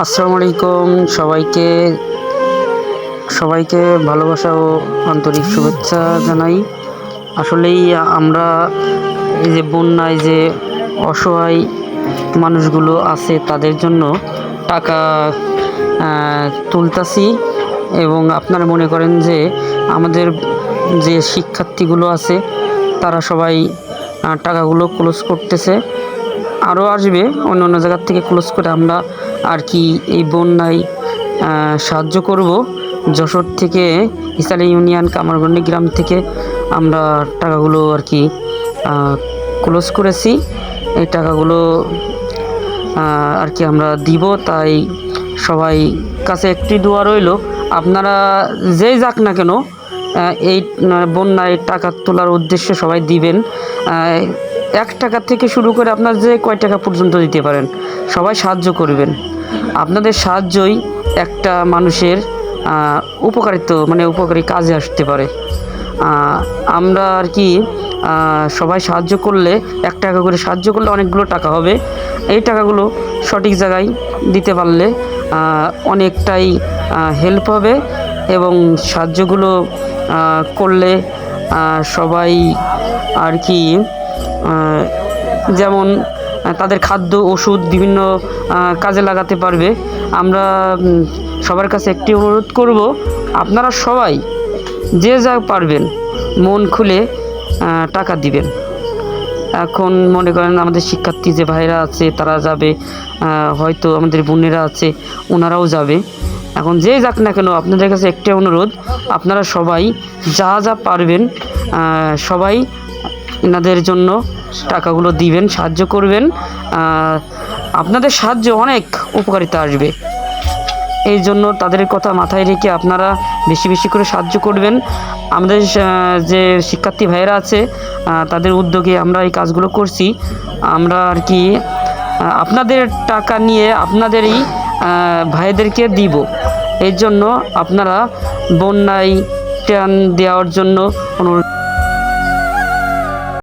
আসসালামু আলাইকুম সবাইকে সবাইকে ভালোবাসা ও আন্তরিক শুভেচ্ছা জানাই। আসলেই আমরা এই যে বন্যায় যে অসহায় মানুষগুলো আছে তাদের জন্য টাকা তুলতাছি। এবং আপনারা মনে করেন যে আমাদের যে শিক্ষার্থীগুলো আছে তারা সবাই টাকাগুলো ক্লোজ করতেছে, আরও আসবে অন্য অন্য জায়গার থেকে ক্লোজ করে আমরা আর কি এই বন্যায় সাহায্য করব। যশোর থেকে ইসালি ইউনিয়ন কামারগন্ডি গ্রাম থেকে আমরা টাকাগুলো আর কি ক্লোজ করেছি। এই টাকাগুলো আর কি আমরা দিব, তাই সবাই কাছে একটি দোয়া রইল, আপনারা যেই যাক না কেন এই বন্যায় টাকা তোলার উদ্দেশ্যে সবাই দিবেন। 1 টাকা থেকে শুরু করে আপনার যে কয় টাকা পর্যন্ত দিতে পারেন সবাই সাহায্য করবেন। আপনাদের সাহায্যই একটা মানুষের উপকারী কাজে আসতে পারে। আমরা আর কি সবাই সাহায্য করলে 1 টাকা করে সাহায্য করলে অনেকগুলো টাকা হবে। এই টাকাগুলো সঠিক জায়গায় দিতে পারলে অনেকটাই হেল্প হবে এবং সাহায্যগুলো করলে সবাই আর কি যেমন তাদের খাদ্য ওষুধ বিভিন্ন কাজে লাগাতে পারবে। আমরা সবার কাছে একটি অনুরোধ করব, আপনারা সবাই যে যা পারবেন মন খুলে টাকা দিবেন। এখন মনে করেন আমাদের শিক্ষার্থী যে ভাইরা আছে তারা যাবে, হয়তো আমাদের বোনেরা আছে ওনারাও যাবে। এখন যে যাক না কেন আপনাদের কাছে একটা অনুরোধ, আপনারা সবাই যা যা পারবেন সবাই এনাদের জন্য টাকাগুলো দিবেন, সাহায্য করবেন। আপনাদের সাহায্য অনেক উপকারিতা আসবে, এই জন্য তাদের কথা মাথায় রেখে আপনারা বেশি বেশি করে সাহায্য করবেন। আমাদের যে শিক্ষার্থী ভাইয়েরা আছে তাদের উদ্যোগে আমরা এই কাজগুলো করছি। আমরা আর কি আপনাদের টাকা নিয়ে আপনাদেরই ভাইদেরকে দিব। এই জন্য আপনারা বন্যায় ত্রাণ দেওয়ার জন্য অনুরোধ